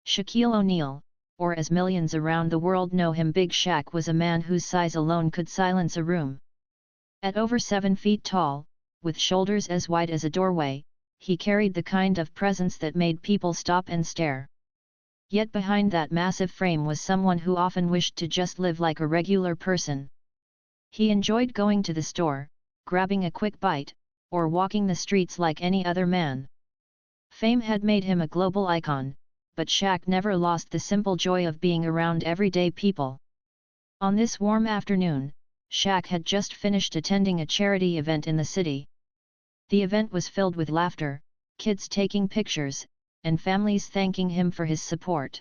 Shaquille O'Neal, or as millions around the world know him, Big Shaq, was a man whose size alone could silence a room. At over 7 feet tall, with shoulders as wide as a doorway, he carried the kind of presence that made people stop and stare. Yet behind that massive frame was someone who often wished to just live like a regular person. He enjoyed going to the store, grabbing a quick bite, or walking the streets like any other man. Fame had made him a global icon, but Shaq never lost the simple joy of being around everyday people. On this warm afternoon, Shaq had just finished attending a charity event in the city. The event was filled with laughter, kids taking pictures, and families thanking him for his support.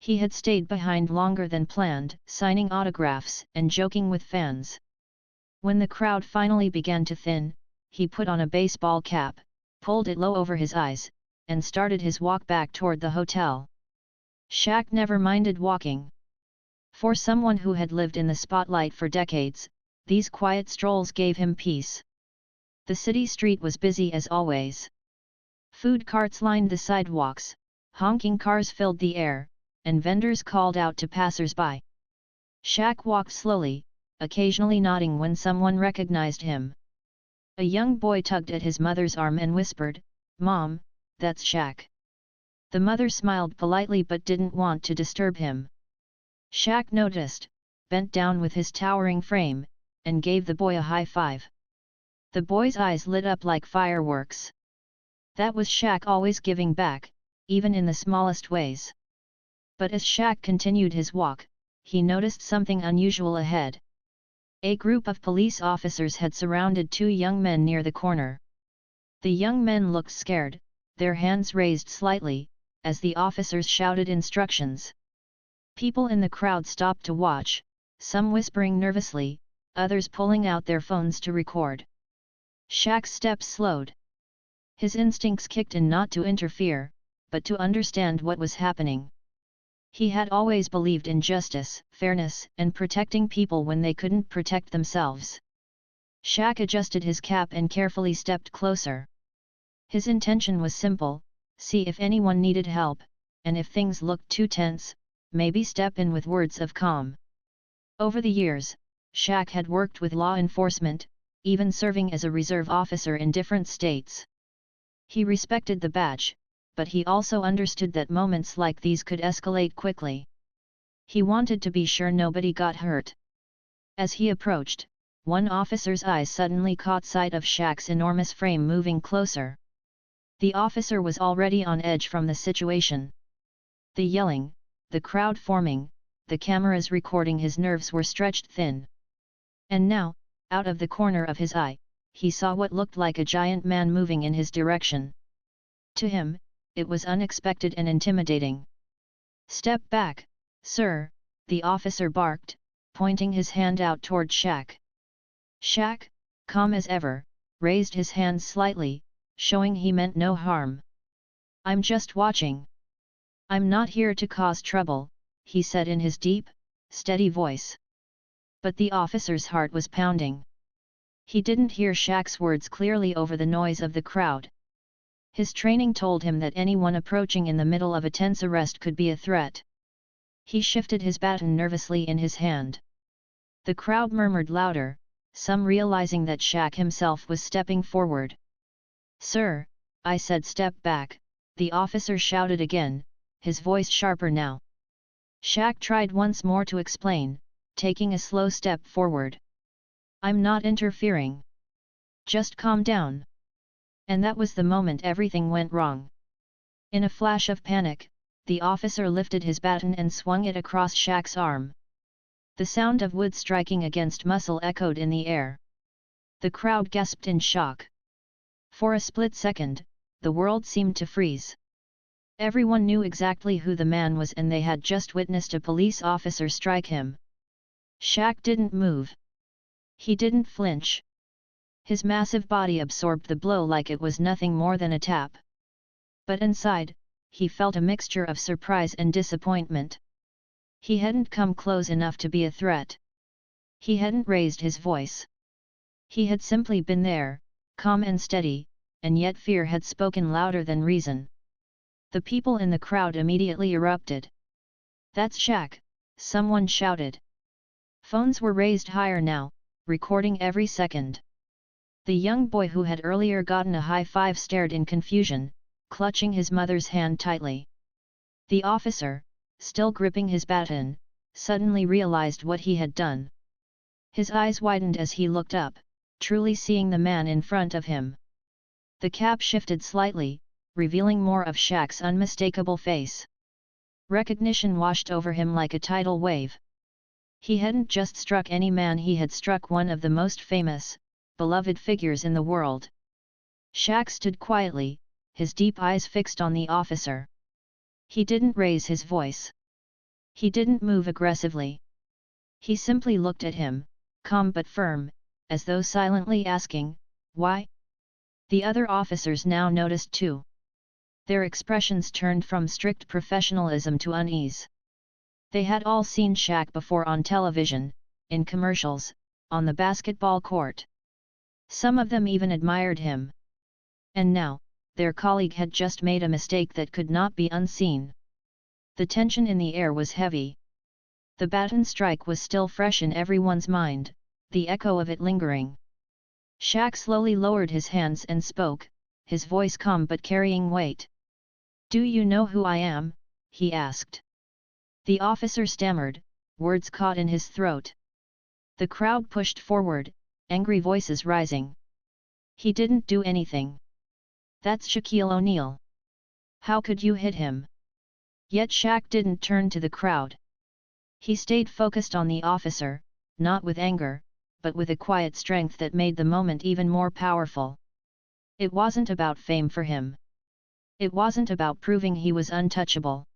He had stayed behind longer than planned, signing autographs and joking with fans. When the crowd finally began to thin, he put on a baseball cap, pulled it low over his eyes, and started his walk back toward the hotel. Shaq never minded walking. For someone who had lived in the spotlight for decades, these quiet strolls gave him peace. The city street was busy as always. Food carts lined the sidewalks, honking cars filled the air, and vendors called out to passers-by. Shaq walked slowly, occasionally nodding when someone recognized him. A young boy tugged at his mother's arm and whispered, "Mom, that's Shaq." The mother smiled politely but didn't want to disturb him. Shaq noticed, bent down with his towering frame, and gave the boy a high five. The boy's eyes lit up like fireworks. That was Shaq always giving back, even in the smallest ways. But as Shaq continued his walk, he noticed something unusual ahead. A group of police officers had surrounded 2 young men near the corner. The young men looked scared, their hands raised slightly, as the officers shouted instructions. People in the crowd stopped to watch, some whispering nervously, others pulling out their phones to record. Shaq's steps slowed. His instincts kicked in not to interfere, but to understand what was happening. He had always believed in justice, fairness, and protecting people when they couldn't protect themselves. Shaq adjusted his cap and carefully stepped closer. His intention was simple: see if anyone needed help, and if things looked too tense, maybe step in with words of calm. Over the years, Shaq had worked with law enforcement, even serving as a reserve officer in different states. He respected the badge, but he also understood that moments like these could escalate quickly. He wanted to be sure nobody got hurt. As he approached, one officer's eyes suddenly caught sight of Shaq's enormous frame moving closer. The officer was already on edge from the situation. The yelling, the crowd forming, the cameras recording his nerves were stretched thin. And now, out of the corner of his eye, he saw what looked like a giant man moving in his direction. To him, it was unexpected and intimidating. "Step back, sir," the officer barked, pointing his hand out toward Shaq. Shaq, calm as ever, raised his hands slightly, showing he meant no harm. "I'm just watching. I'm not here to cause trouble," he said in his deep, steady voice. But the officer's heart was pounding. He didn't hear Shaq's words clearly over the noise of the crowd. His training told him that anyone approaching in the middle of a tense arrest could be a threat. He shifted his baton nervously in his hand. The crowd murmured louder, some realizing that Shaq himself was stepping forward. "Sir, I said step back," the officer shouted again, his voice sharper now. Shaq tried once more to explain, taking a slow step forward. "I'm not interfering. Just calm down." And that was the moment everything went wrong. In a flash of panic, the officer lifted his baton and swung it across Shaq's arm. The sound of wood striking against muscle echoed in the air. The crowd gasped in shock. For a split second, the world seemed to freeze. Everyone knew exactly who the man was, and they had just witnessed a police officer strike him. Shaq didn't move. He didn't flinch. His massive body absorbed the blow like it was nothing more than a tap. But inside, he felt a mixture of surprise and disappointment. He hadn't come close enough to be a threat. He hadn't raised his voice. He had simply been there, calm and steady, and yet fear had spoken louder than reason. The people in the crowd immediately erupted. "That's Shaq!" someone shouted. Phones were raised higher now, recording every second. The young boy who had earlier gotten a high five stared in confusion, clutching his mother's hand tightly. The officer, still gripping his baton, suddenly realized what he had done. His eyes widened as he looked up, truly seeing the man in front of him. The cap shifted slightly, revealing more of Shaq's unmistakable face. Recognition washed over him like a tidal wave. He hadn't just struck any man, he had struck one of the most famous, beloved figures in the world. Shaq stood quietly, his deep eyes fixed on the officer. He didn't raise his voice. He didn't move aggressively. He simply looked at him, calm but firm, as though silently asking, "Why?" The other officers now noticed too. Their expressions turned from strict professionalism to unease. They had all seen Shaq before on television, in commercials, on the basketball court. Some of them even admired him. And now, their colleague had just made a mistake that could not be unseen. The tension in the air was heavy. The Baton strike was still fresh in everyone's mind, the echo of it lingering. Shaq slowly lowered his hands and spoke, his voice calm but carrying weight. "Do you know who I am?" he asked. The officer stammered, words caught in his throat. The crowd pushed forward, angry voices rising. "He didn't do anything. That's Shaquille O'Neal. How could you hit him?" Yet Shaq didn't turn to the crowd. He stayed focused on the officer, not with anger, but with a quiet strength that made the moment even more powerful. It wasn't about fame for him. It wasn't about proving he was untouchable.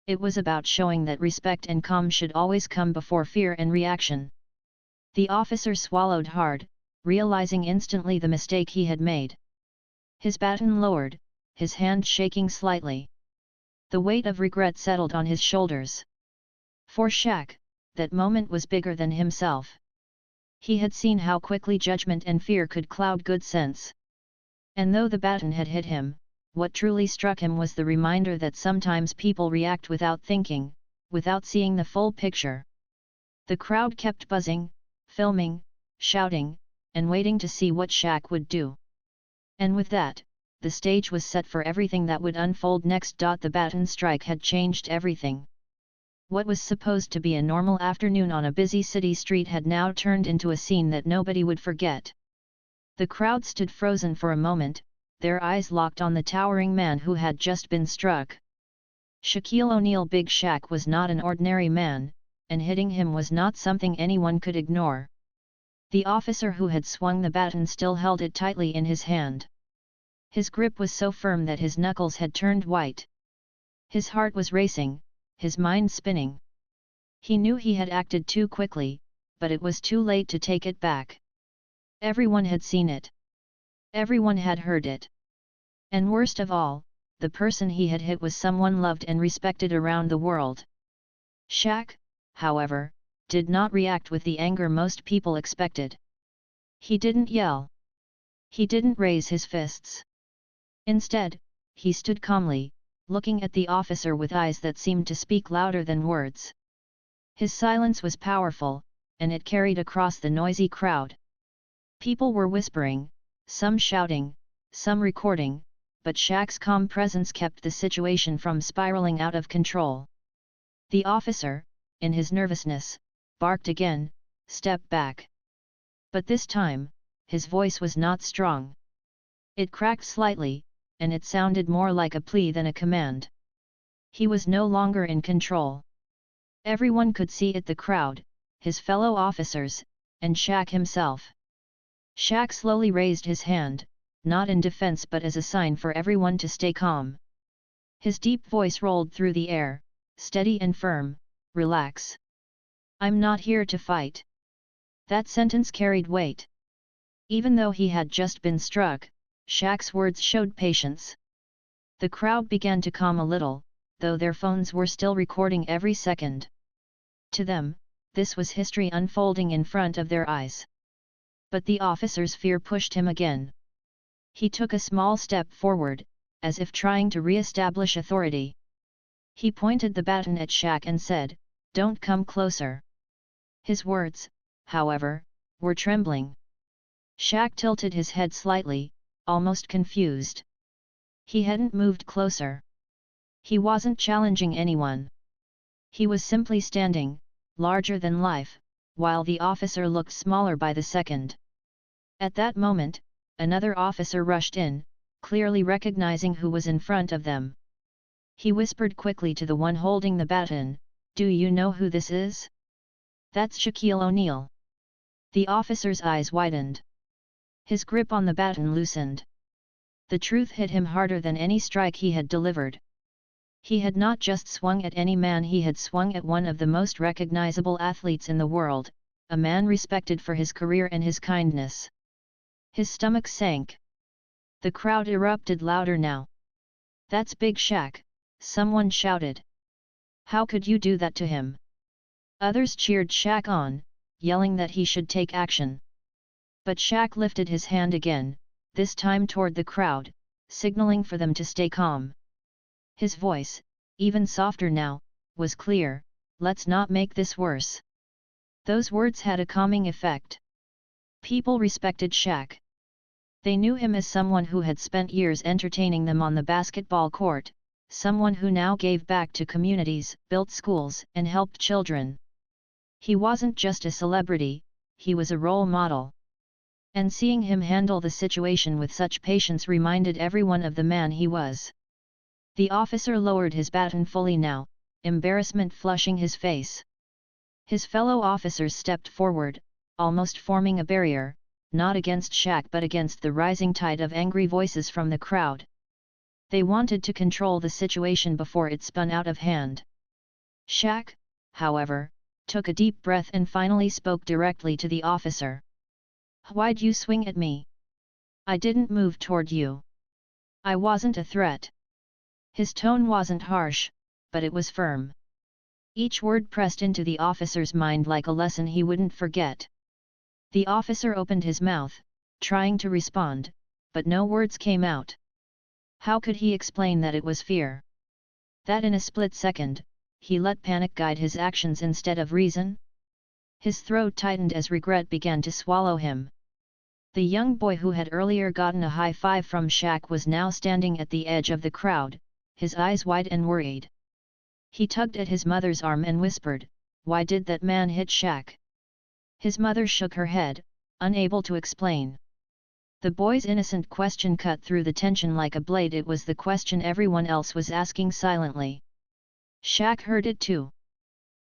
It was about showing that respect and calm should always come before fear and reaction. The officer swallowed hard, realizing instantly the mistake he had made. His baton lowered, his hand shaking slightly. The weight of regret settled on his shoulders. For Shaq, that moment was bigger than himself. He had seen how quickly judgment and fear could cloud good sense. And though the baton had hit him, what truly struck him was the reminder that sometimes people react without thinking, without seeing the full picture. The crowd kept buzzing, filming, shouting, and waiting to see what Shaq would do. And with that, the stage was set for everything that would unfold next. The Baton strike had changed everything. What was supposed to be a normal afternoon on a busy city street had now turned into a scene that nobody would forget. The crowd stood frozen for a moment, their eyes locked on the towering man who had just been struck. Shaquille O'Neal, Big Shaq, was not an ordinary man, and hitting him was not something anyone could ignore. The officer who had swung the baton still held it tightly in his hand. His grip was so firm that his knuckles had turned white. His heart was racing, his mind spinning. He knew he had acted too quickly, but it was too late to take it back. Everyone had seen it. Everyone had heard it. And worst of all, the person he had hit was someone loved and respected around the world. Shaq, however, did not react with the anger most people expected. He didn't yell. He didn't raise his fists. Instead, he stood calmly, looking at the officer with eyes that seemed to speak louder than words. His silence was powerful, and it carried across the noisy crowd. People were whispering, some shouting, some recording, but Shaq's calm presence kept the situation from spiraling out of control. The officer, in his nervousness, barked again, "Step back." But this time, his voice was not strong. It cracked slightly, and it sounded more like a plea than a command. He was no longer in control. Everyone could see it, the crowd, his fellow officers, and Shaq himself. Shaq slowly raised his hand, not in defense but as a sign for everyone to stay calm. His deep voice rolled through the air, steady and firm, "Relax. I'm not here to fight." That sentence carried weight. Even though he had just been struck, Shaq's words showed patience. The crowd began to calm a little, though their phones were still recording every second. To them, this was history unfolding in front of their eyes. But the officer's fear pushed him again. He took a small step forward, as if trying to re-establish authority. He pointed the baton at Shaq and said, "Don't come closer." His words, however, were trembling. Shaq tilted his head slightly, almost confused. He hadn't moved closer. He wasn't challenging anyone. He was simply standing, larger than life, while the officer looked smaller by the second. At that moment, another officer rushed in, clearly recognizing who was in front of them. He whispered quickly to the one holding the baton, "Do you know who this is?" "That's Shaquille O'Neal." The officer's eyes widened. His grip on the baton loosened. The truth hit him harder than any strike he had delivered. He had not just swung at any man, he had swung at one of the most recognizable athletes in the world, a man respected for his career and his kindness. His stomach sank. The crowd erupted louder now. "That's Big Shaq," someone shouted. "How could you do that to him?" Others cheered Shaq on, yelling that he should take action. But Shaq lifted his hand again, this time toward the crowd, signaling for them to stay calm. His voice, even softer now, was clear, "Let's not make this worse." Those words had a calming effect. People respected Shaq. They knew him as someone who had spent years entertaining them on the basketball court, someone who now gave back to communities, built schools, and helped children. He wasn't just a celebrity, he was a role model. And seeing him handle the situation with such patience reminded everyone of the man he was. The officer lowered his baton fully now, embarrassment flushing his face. His fellow officers stepped forward, almost forming a barrier, not against Shaq but against the rising tide of angry voices from the crowd. They wanted to control the situation before it spun out of hand. Shaq, however, took a deep breath and finally spoke directly to the officer. "Why'd you swing at me? I didn't move toward you. I wasn't a threat." His tone wasn't harsh, but it was firm. Each word pressed into the officer's mind like a lesson he wouldn't forget. The officer opened his mouth, trying to respond, but no words came out. How could he explain that it was fear? That in a split second, he let panic guide his actions instead of reason? His throat tightened as regret began to swallow him. The young boy who had earlier gotten a high five from Shaq was now standing at the edge of the crowd, his eyes wide and worried. He tugged at his mother's arm and whispered, "Why did that man hit Shaq?" His mother shook her head, unable to explain. The boy's innocent question cut through the tension like a blade. It was the question everyone else was asking silently. Shaq heard it too.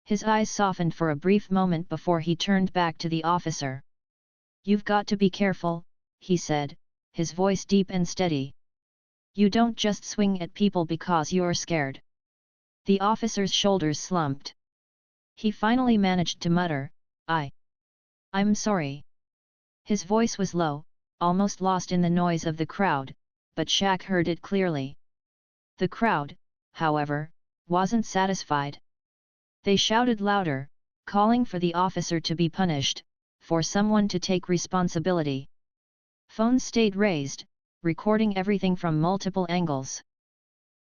His eyes softened for a brief moment before he turned back to the officer. "You've got to be careful," he said, his voice deep and steady. "You don't just swing at people because you're scared." The officer's shoulders slumped. He finally managed to mutter, I'm sorry." His voice was low, almost lost in the noise of the crowd, but Shaq heard it clearly. The crowd, however, wasn't satisfied. They shouted louder, calling for the officer to be punished, for someone to take responsibility. Phones stayed raised, recording everything from multiple angles.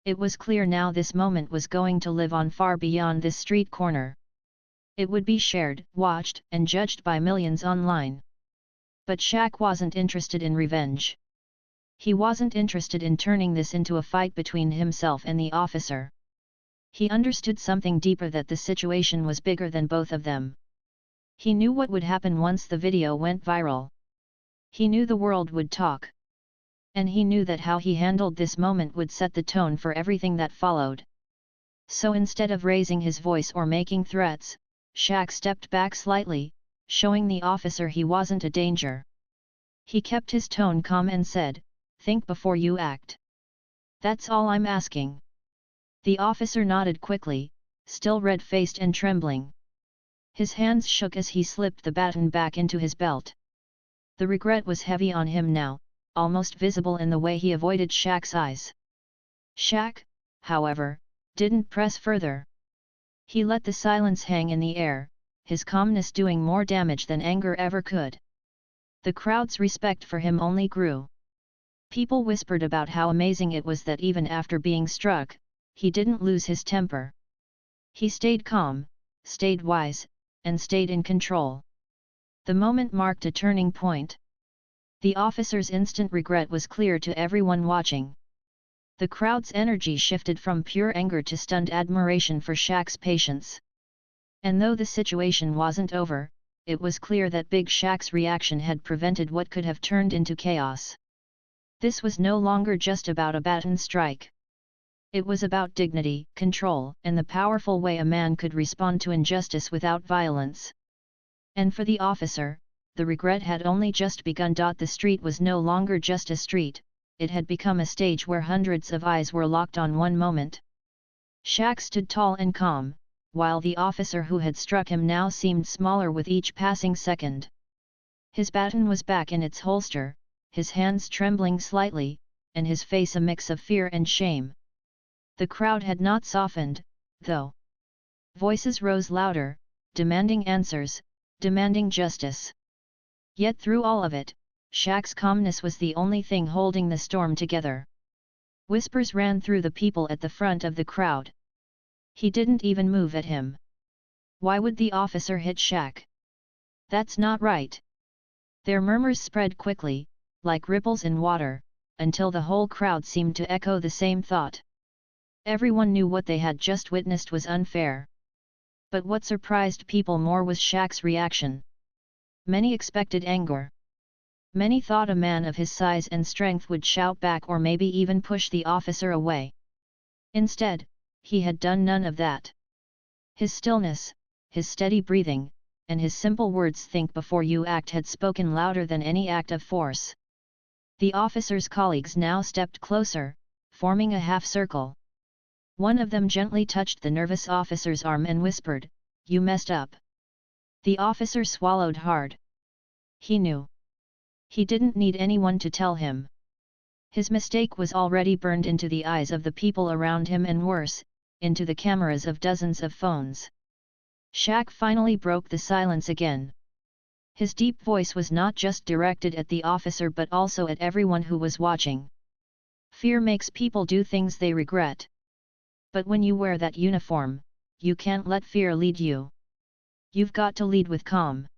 It was clear now this moment was going to live on far beyond this street corner. It would be shared, watched, and judged by millions online. But Shaq wasn't interested in revenge. He wasn't interested in turning this into a fight between himself and the officer. He understood something deeper, that the situation was bigger than both of them. He knew what would happen once the video went viral. He knew the world would talk. And he knew that how he handled this moment would set the tone for everything that followed. So instead of raising his voice or making threats, Shaq stepped back slightly, showing the officer he wasn't a danger. He kept his tone calm and said, "Think before you act. That's all I'm asking." The officer nodded quickly, still red-faced and trembling. His hands shook as he slipped the baton back into his belt. The regret was heavy on him now, almost visible in the way he avoided Shaq's eyes. Shaq, however, didn't press further. He let the silence hang in the air, his calmness doing more damage than anger ever could. The crowd's respect for him only grew. People whispered about how amazing it was that even after being struck, he didn't lose his temper. He stayed calm, stayed wise, and stayed in control. The moment marked a turning point. The officer's instant regret was clear to everyone watching. The crowd's energy shifted from pure anger to stunned admiration for Shaq's patience. And though the situation wasn't over, it was clear that Big Shaq's reaction had prevented what could have turned into chaos. This was no longer just about a baton strike. It was about dignity, control, and the powerful way a man could respond to injustice without violence. And for the officer, the regret had only just begun. The street was no longer just a street, it had become a stage where hundreds of eyes were locked on one moment. Shaq stood tall and calm, while the officer who had struck him now seemed smaller with each passing second. His baton was back in its holster, his hands trembling slightly, and his face a mix of fear and shame. The crowd had not softened, though. Voices rose louder, demanding answers, demanding justice. Yet through all of it, Shaq's calmness was the only thing holding the storm together. Whispers ran through the people at the front of the crowd. He didn't even move at him. Why would the officer hit Shaq? That's not right. Their murmurs spread quickly, like ripples in water, until the whole crowd seemed to echo the same thought. Everyone knew what they had just witnessed was unfair. But what surprised people more was Shaq's reaction. Many expected anger. Many thought a man of his size and strength would shout back or maybe even push the officer away. Instead, he had done none of that. His stillness, his steady breathing, and his simple words "think before you act" had spoken louder than any act of force. The officer's colleagues now stepped closer, forming a half-circle. One of them gently touched the nervous officer's arm and whispered, "You messed up." The officer swallowed hard. He knew. He didn't need anyone to tell him. His mistake was already burned into the eyes of the people around him and worse, into the cameras of dozens of phones. Shaq finally broke the silence again. His deep voice was not just directed at the officer but also at everyone who was watching. Fear makes people do things they regret. But when you wear that uniform, you can't let fear lead you. You've got to lead with calm.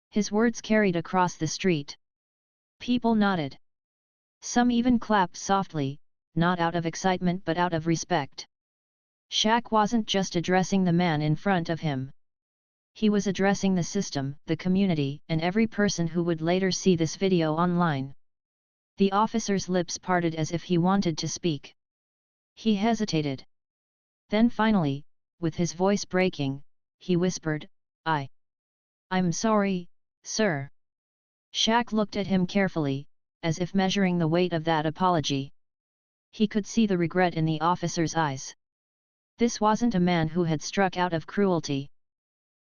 His words carried across the street. People nodded. Some even clapped softly, not out of excitement but out of respect. Shaq wasn't just addressing the man in front of him. He was addressing the system, the community, and every person who would later see this video online. The officer's lips parted as if he wanted to speak. He hesitated. Then finally, with his voice breaking, he whispered, I'm sorry, sir." Shaq looked at him carefully, as if measuring the weight of that apology. He could see the regret in the officer's eyes. This wasn't a man who had struck out of cruelty.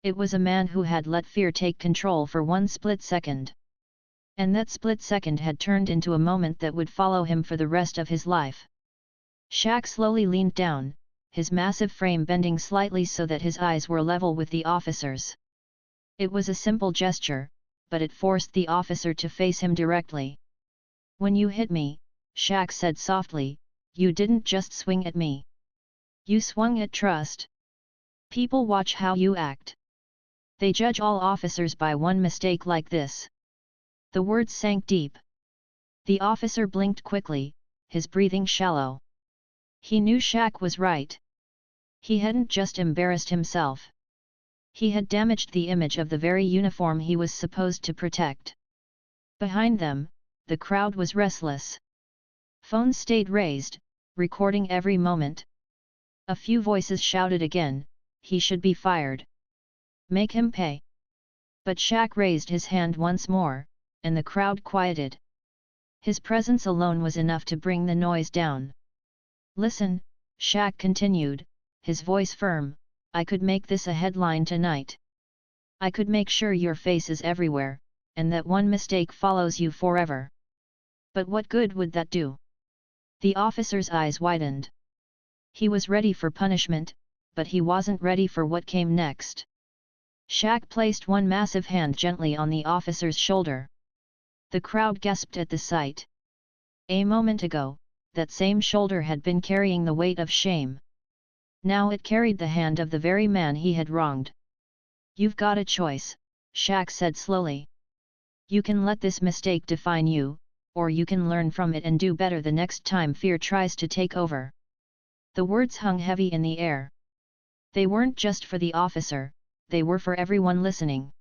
It was a man who had let fear take control for one split second. And that split second had turned into a moment that would follow him for the rest of his life. Shaq slowly leaned down, his massive frame bending slightly so that his eyes were level with the officer's. It was a simple gesture, but it forced the officer to face him directly. "When you hit me," Shaq said softly, "you didn't just swing at me. You swung at trust. People watch how you act. They judge all officers by one mistake like this." The words sank deep. The officer blinked quickly, his breathing shallow. He knew Shaq was right. He hadn't just embarrassed himself. He had damaged the image of the very uniform he was supposed to protect. Behind them, the crowd was restless. Phones stayed raised, recording every moment. A few voices shouted again, "He should be fired. Make him pay." But Shaq raised his hand once more, and the crowd quieted. His presence alone was enough to bring the noise down. "Listen," Shaq continued, his voice firm, "I could make this a headline tonight. I could make sure your face is everywhere, and that one mistake follows you forever. But what good would that do?" The officer's eyes widened. He was ready for punishment, but he wasn't ready for what came next. Shaq placed one massive hand gently on the officer's shoulder. The crowd gasped at the sight. A moment ago, that same shoulder had been carrying the weight of shame. Now it carried the hand of the very man he had wronged. "You've got a choice," Shaq said slowly. "You can let this mistake define you, or you can learn from it and do better the next time fear tries to take over." The words hung heavy in the air. They weren't just for the officer, they were for everyone listening.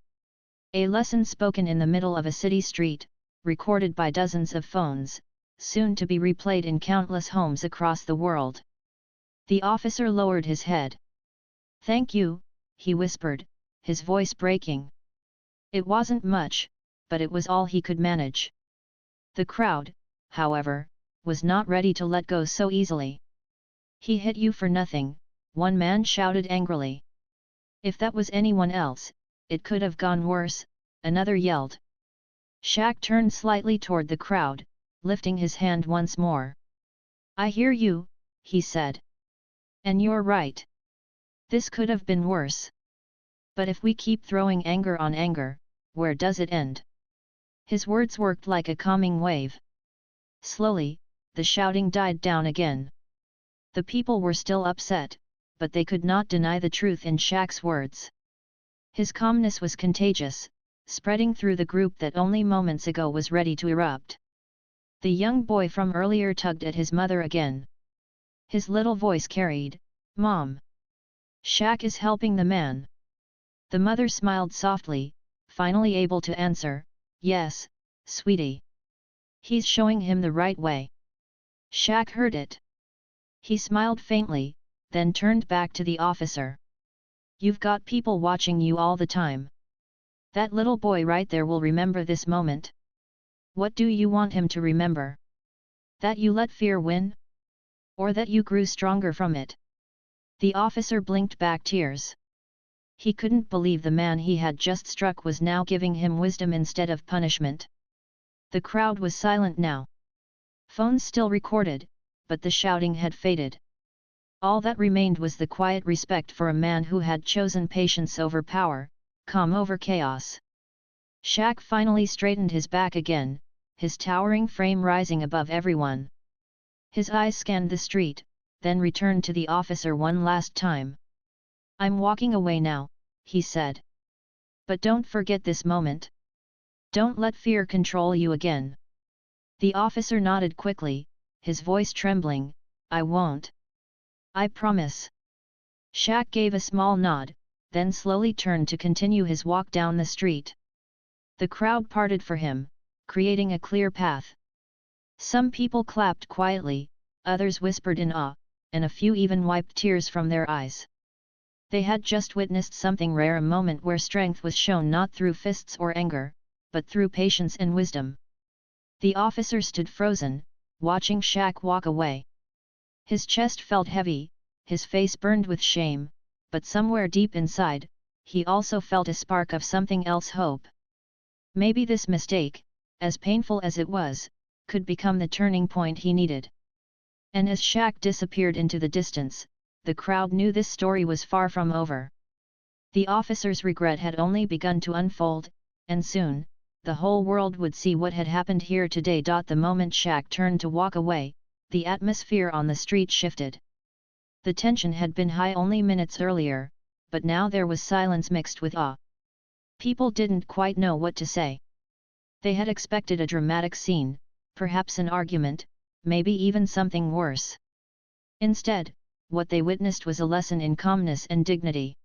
A lesson spoken in the middle of a city street, recorded by dozens of phones, soon to be replayed in countless homes across the world. The officer lowered his head. "Thank you," he whispered, his voice breaking. It wasn't much, but it was all he could manage. The crowd, however, was not ready to let go so easily. "He hit you for nothing," one man shouted angrily. "If that was anyone else, it could have gone worse," another yelled. Shaq turned slightly toward the crowd, lifting his hand once more. "I hear you," he said. "And you're right. This could have been worse. But if we keep throwing anger on anger, where does it end?" His words worked like a calming wave. Slowly, the shouting died down again. The people were still upset, but they could not deny the truth in Shaq's words. His calmness was contagious, spreading through the group that only moments ago was ready to erupt. The young boy from earlier tugged at his mother again. His little voice carried, "Mom! Shaq is helping the man." The mother smiled softly, finally able to answer, "Yes, sweetie. He's showing him the right way." Shaq heard it. He smiled faintly, then turned back to the officer. "You've got people watching you all the time. That little boy right there will remember this moment. What do you want him to remember? That you let fear win? Or that you grew stronger from it?" The officer blinked back tears. He couldn't believe the man he had just struck was now giving him wisdom instead of punishment. The crowd was silent now. Phones still recorded, but the shouting had faded. All that remained was the quiet respect for a man who had chosen patience over power, calm over chaos. Shaq finally straightened his back again, his towering frame rising above everyone. His eyes scanned the street, then returned to the officer one last time. "I'm walking away now," he said. "But don't forget this moment. Don't let fear control you again." The officer nodded quickly, his voice trembling, "I won't. I promise." Shaq gave a small nod, then slowly turned to continue his walk down the street. The crowd parted for him, creating a clear path. Some people clapped quietly, others whispered in awe, and a few even wiped tears from their eyes. They had just witnessed something rare, a moment where strength was shown not through fists or anger, but through patience and wisdom. The officer stood frozen, watching Shaq walk away. His chest felt heavy, his face burned with shame, but somewhere deep inside, he also felt a spark of something else, hope. Maybe this mistake, as painful as it was, could become the turning point he needed. And as Shaq disappeared into the distance, the crowd knew this story was far from over. The officer's regret had only begun to unfold, and soon, the whole world would see what had happened here today. The moment Shaq turned to walk away, the atmosphere on the street shifted. The tension had been high only minutes earlier, but now there was silence mixed with awe. People didn't quite know what to say. They had expected a dramatic scene, perhaps an argument, maybe even something worse. Instead, what they witnessed was a lesson in calmness and dignity.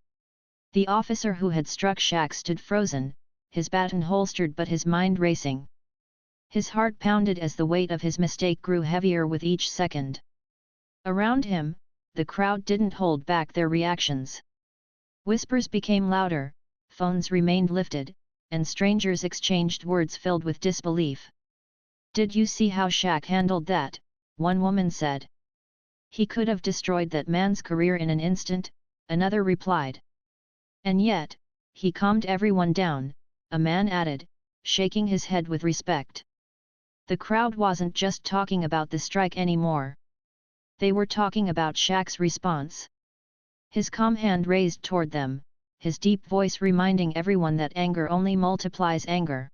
The officer who had struck Shaq stood frozen, his baton holstered but his mind racing. His heart pounded as the weight of his mistake grew heavier with each second. Around him, the crowd didn't hold back their reactions. Whispers became louder, phones remained lifted, and strangers exchanged words filled with disbelief. "Did you see how Shaq handled that?" one woman said. "He could have destroyed that man's career in an instant," another replied. "And yet, he calmed everyone down," a man added, shaking his head with respect. The crowd wasn't just talking about the strike anymore. They were talking about Shaq's response. His calm hand raised toward them, his deep voice reminding everyone that anger only multiplies anger.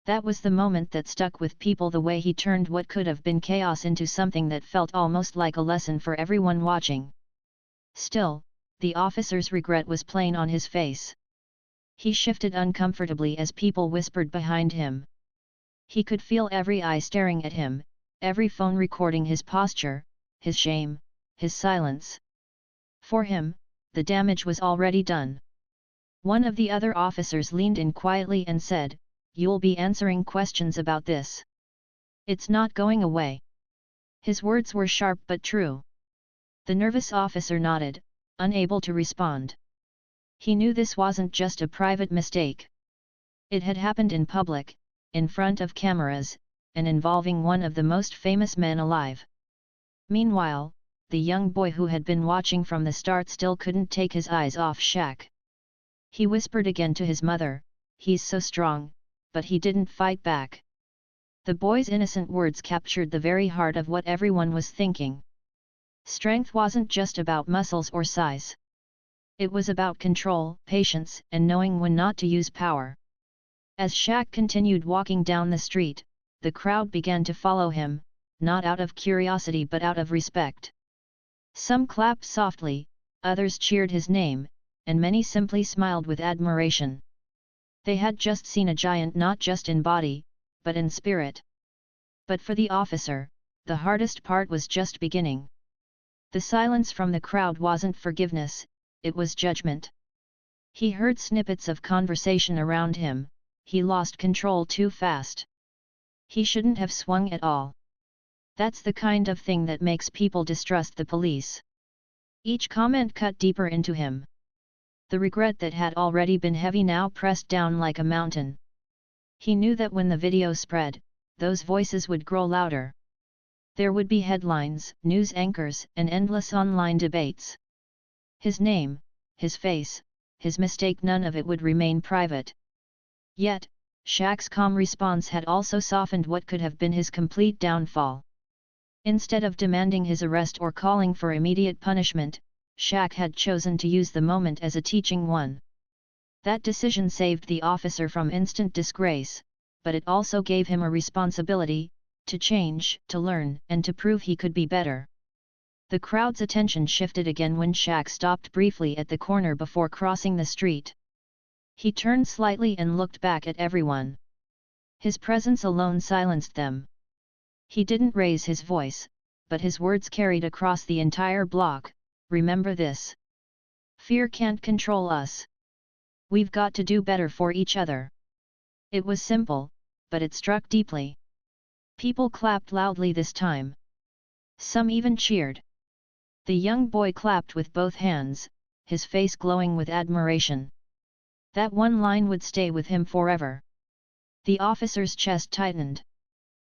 That was the moment that stuck with people, the way he turned what could have been chaos into something that felt almost like a lesson for everyone watching. Still, the officer's regret was plain on his face. He shifted uncomfortably as people whispered behind him. He could feel every eye staring at him, every phone recording his posture, his shame, his silence. For him, the damage was already done. One of the other officers leaned in quietly and said, "You'll be answering questions about this. It's not going away." His words were sharp but true. The nervous officer nodded, unable to respond. He knew this wasn't just a private mistake. It had happened in public, in front of cameras, and involving one of the most famous men alive. Meanwhile, the young boy who had been watching from the start still couldn't take his eyes off Shaq. He whispered again to his mother, "He's so strong," but he didn't fight back. The boy's innocent words captured the very heart of what everyone was thinking. Strength wasn't just about muscles or size. It was about control, patience, and knowing when not to use power. As Shaq continued walking down the street, the crowd began to follow him, not out of curiosity but out of respect. Some clapped softly, others cheered his name, and many simply smiled with admiration. They had just seen a giant not just in body, but in spirit. But for the officer, the hardest part was just beginning. The silence from the crowd wasn't forgiveness, it was judgment. He heard snippets of conversation around him, he lost control too fast. He shouldn't have swung at all. That's the kind of thing that makes people distrust the police. Each comment cut deeper into him. The regret that had already been heavy now pressed down like a mountain. He knew that when the video spread, those voices would grow louder. There would be headlines, news anchors, and endless online debates. His name, his face, his mistake, none of it would remain private. Yet, Shaq's calm response had also softened what could have been his complete downfall. Instead of demanding his arrest or calling for immediate punishment, Shaq had chosen to use the moment as a teaching one. That decision saved the officer from instant disgrace, but it also gave him a responsibility, to change, to learn, and to prove he could be better. The crowd's attention shifted again when Shaq stopped briefly at the corner before crossing the street. He turned slightly and looked back at everyone. His presence alone silenced them. He didn't raise his voice, but his words carried across the entire block, "Remember this. Fear can't control us. We've got to do better for each other." It was simple, but it struck deeply. People clapped loudly this time. Some even cheered. The young boy clapped with both hands, his face glowing with admiration. That one line would stay with him forever. The officer's chest tightened.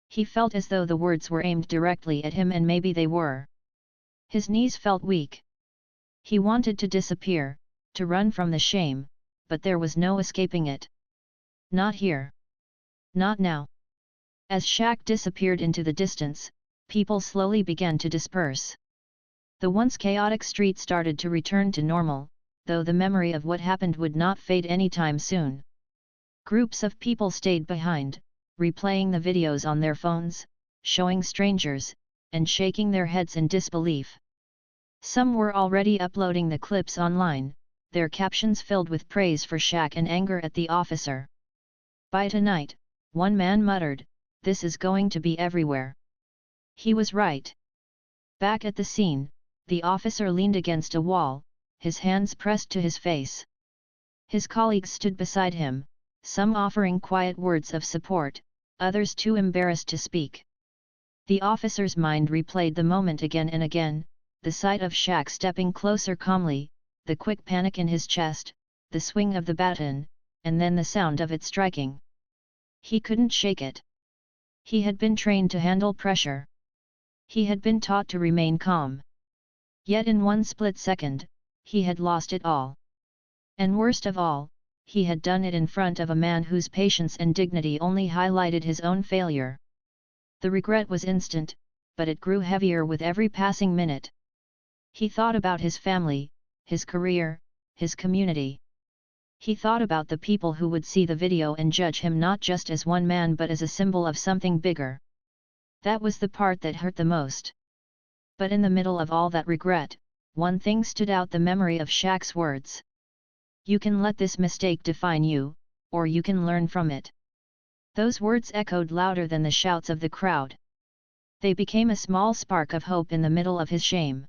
He felt as though the words were aimed directly at him, and maybe they were. His knees felt weak. He wanted to disappear, to run from the shame, but there was no escaping it. Not here. Not now. As Shaq disappeared into the distance, people slowly began to disperse. The once chaotic street started to return to normal, though the memory of what happened would not fade anytime soon. Groups of people stayed behind, replaying the videos on their phones, showing strangers, and shaking their heads in disbelief. Some were already uploading the clips online, their captions filled with praise for Shaq and anger at the officer. "By tonight," one man muttered, "this is going to be everywhere." He was right. Back at the scene, the officer leaned against a wall, his hands pressed to his face. His colleagues stood beside him, some offering quiet words of support, others too embarrassed to speak. The officer's mind replayed the moment again and again, the sight of Shaq stepping closer calmly, the quick panic in his chest, the swing of the baton, and then the sound of it striking. He couldn't shake it. He had been trained to handle pressure. He had been taught to remain calm. Yet in one split second, he had lost it all. And worst of all, he had done it in front of a man whose patience and dignity only highlighted his own failure. The regret was instant, but it grew heavier with every passing minute. He thought about his family, his career, his community. He thought about the people who would see the video and judge him not just as one man but as a symbol of something bigger. That was the part that hurt the most. But in the middle of all that regret, one thing stood out: the memory of Shaq's words. You can let this mistake define you, or you can learn from it. Those words echoed louder than the shouts of the crowd. They became a small spark of hope in the middle of his shame.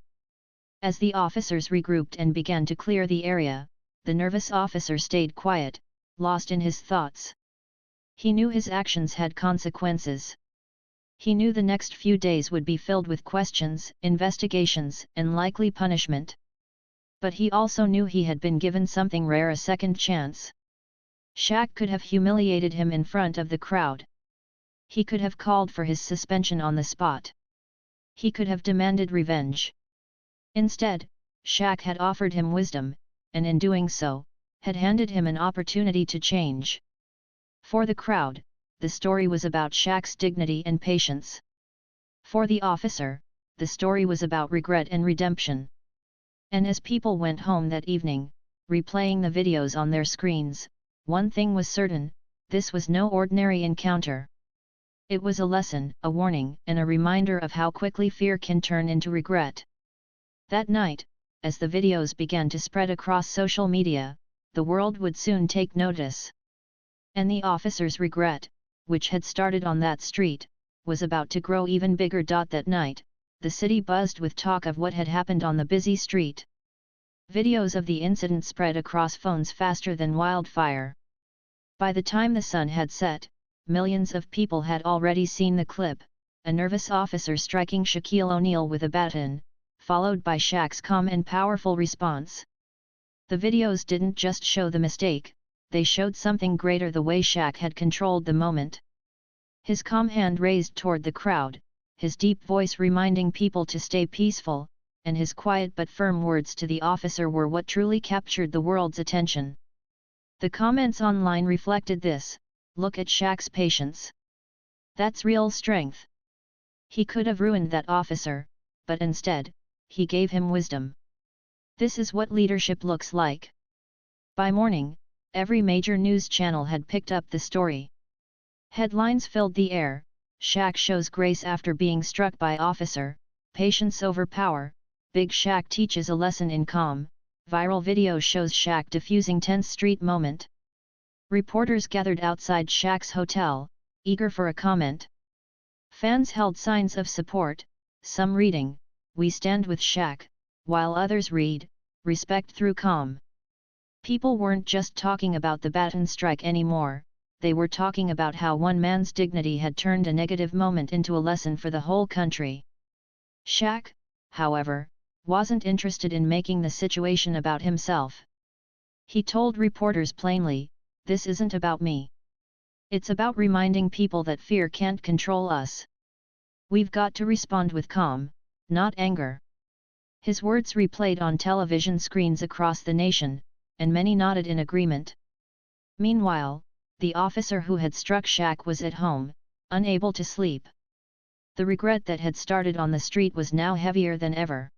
As the officers regrouped and began to clear the area, the nervous officer stayed quiet, lost in his thoughts. He knew his actions had consequences. He knew the next few days would be filled with questions, investigations, and likely punishment. But he also knew he had been given something rare: a second chance. Shaq could have humiliated him in front of the crowd. He could have called for his suspension on the spot. He could have demanded revenge. Instead, Shaq had offered him wisdom, and in doing so, had handed him an opportunity to change. For the crowd, the story was about Shaq's dignity and patience. For the officer, the story was about regret and redemption. And as people went home that evening, replaying the videos on their screens, one thing was certain: this was no ordinary encounter. It was a lesson, a warning, and a reminder of how quickly fear can turn into regret. That night, as the videos began to spread across social media, the world would soon take notice. And the officer's regret, which had started on that street, was about to grow even bigger. That night, the city buzzed with talk of what had happened on the busy street. Videos of the incident spread across phones faster than wildfire. By the time the sun had set, millions of people had already seen the clip: a nervous officer striking Shaquille O'Neal with a baton, followed by Shaq's calm and powerful response. The videos didn't just show the mistake, they showed something greater: the way Shaq had controlled the moment. His calm hand raised toward the crowd, his deep voice reminding people to stay peaceful, and his quiet but firm words to the officer were what truly captured the world's attention. The comments online reflected this: look at Shaq's patience. That's real strength. He could have ruined that officer, but instead, he gave him wisdom. This is what leadership looks like. By morning, every major news channel had picked up the story. Headlines filled the air: Shaq shows grace after being struck by officer, patience over power, Big Shaq teaches a lesson in calm, viral video shows Shaq diffusing tense street moment. Reporters gathered outside Shaq's hotel, eager for a comment. Fans held signs of support, some reading, "We stand with Shaq," while others read, "Respect through calm." People weren't just talking about the Baton strike anymore, they were talking about how one man's dignity had turned a negative moment into a lesson for the whole country. Shaq, however, wasn't interested in making the situation about himself. He told reporters plainly, "This isn't about me. It's about reminding people that fear can't control us. We've got to respond with calm, not anger." His words replayed on television screens across the nation, and many nodded in agreement. Meanwhile, the officer who had struck Shaq was at home, unable to sleep. The regret that had started on the street was now heavier than ever.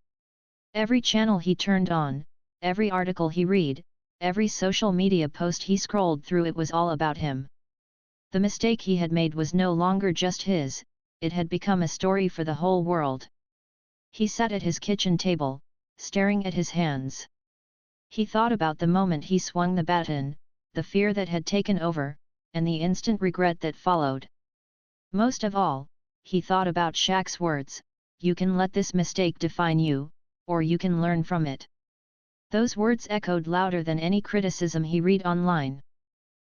Every channel he turned on, every article he read, every social media post he scrolled through, it was all about him. The mistake he had made was no longer just his, it had become a story for the whole world. He sat at his kitchen table, staring at his hands. He thought about the moment he swung the baton, the fear that had taken over, and the instant regret that followed. Most of all, he thought about Shaq's words, "You can let this mistake define you, or you can learn from it." Those words echoed louder than any criticism he read online.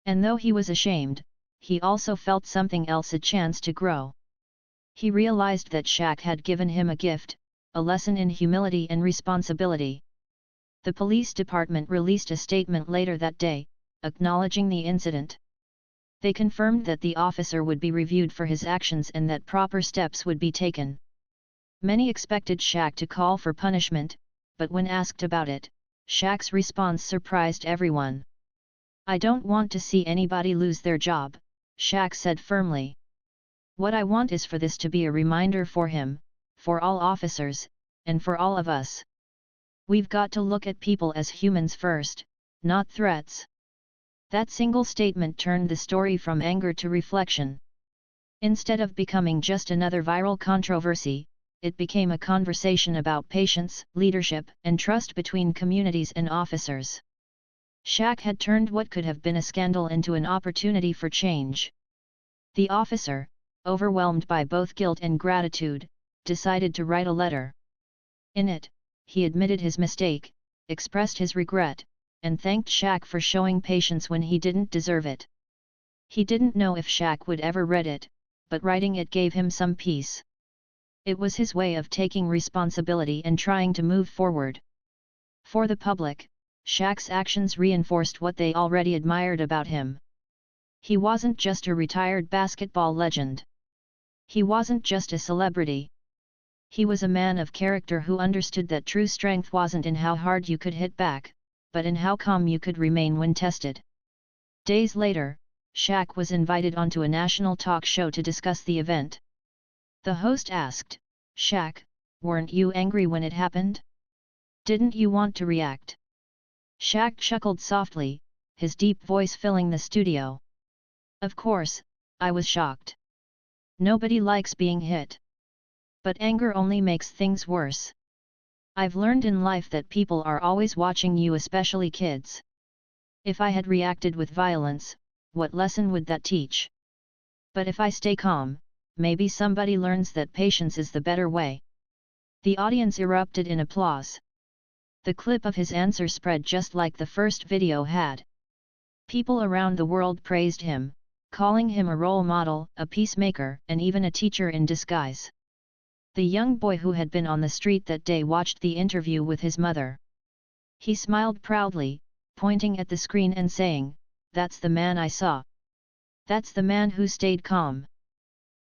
And though he was ashamed, he also felt something else: a chance to grow. He realized that Shaq had given him a gift, a lesson in humility and responsibility. The police department released a statement later that day, acknowledging the incident. They confirmed that the officer would be reviewed for his actions and that proper steps would be taken. Many expected Shaq to call for punishment, but when asked about it, Shaq's response surprised everyone. "I don't want to see anybody lose their job," Shaq said firmly. "What I want is for this to be a reminder for him, for all officers, and for all of us. We've got to look at people as humans first, not threats." That single statement turned the story from anger to reflection. Instead of becoming just another viral controversy, it became a conversation about patience, leadership, and trust between communities and officers. Shaq had turned what could have been a scandal into an opportunity for change. The officer, overwhelmed by both guilt and gratitude, decided to write a letter. In it, he admitted his mistake, expressed his regret, and thanked Shaq for showing patience when he didn't deserve it. He didn't know if Shaq would ever read it, but writing it gave him some peace. It was his way of taking responsibility and trying to move forward. For the public, Shaq's actions reinforced what they already admired about him. He wasn't just a retired basketball legend. He wasn't just a celebrity. He was a man of character who understood that true strength wasn't in how hard you could hit back, but in how calm you could remain when tested. Days later, Shaq was invited onto a national talk show to discuss the event. The host asked, "Shaq, weren't you angry when it happened? Didn't you want to react?" Shaq chuckled softly, his deep voice filling the studio. "Of course, I was shocked. Nobody likes being hit. But anger only makes things worse. I've learned in life that people are always watching you, especially kids. If I had reacted with violence, what lesson would that teach? But if I stay calm, maybe somebody learns that patience is the better way." The audience erupted in applause. The clip of his answer spread just like the first video had. People around the world praised him, calling him a role model, a peacemaker, and even a teacher in disguise. The young boy who had been on the street that day watched the interview with his mother. He smiled proudly, pointing at the screen and saying, "That's the man I saw. That's the man who stayed calm."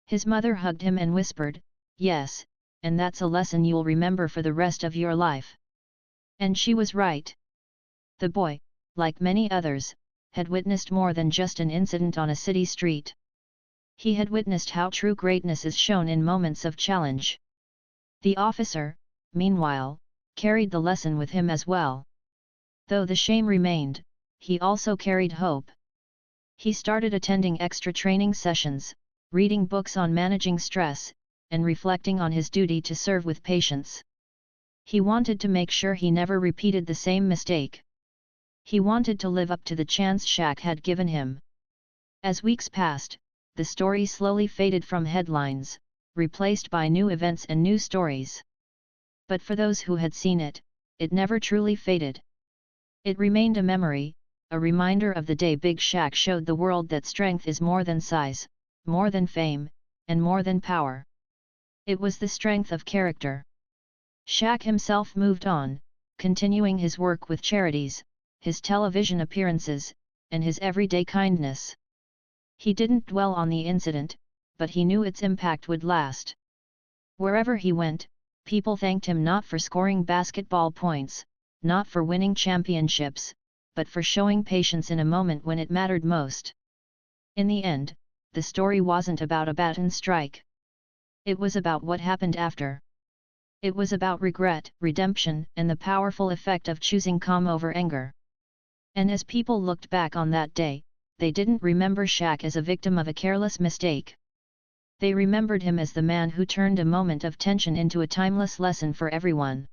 His mother hugged him and whispered, "Yes, and that's a lesson you'll remember for the rest of your life." And she was right. The boy, like many others, had witnessed more than just an incident on a city street. He had witnessed how true greatness is shown in moments of challenge. The officer, meanwhile, carried the lesson with him as well. Though the shame remained, he also carried hope. He started attending extra training sessions, reading books on managing stress, and reflecting on his duty to serve with patience. He wanted to make sure he never repeated the same mistake. He wanted to live up to the chance Shaq had given him. As weeks passed, the story slowly faded from headlines, replaced by new events and new stories. But for those who had seen it, it never truly faded. It remained a memory, a reminder of the day Big Shaq showed the world that strength is more than size, more than fame, and more than power. It was the strength of character. Shaq himself moved on, continuing his work with charities, his television appearances, and his everyday kindness. He didn't dwell on the incident, but he knew its impact would last. Wherever he went, people thanked him not for scoring basketball points, not for winning championships, but for showing patience in a moment when it mattered most. In the end, the story wasn't about a Baton strike. It was about what happened after. It was about regret, redemption, and the powerful effect of choosing calm over anger. And as people looked back on that day, they didn't remember Shaq as a victim of a careless mistake. They remembered him as the man who turned a moment of tension into a timeless lesson for everyone.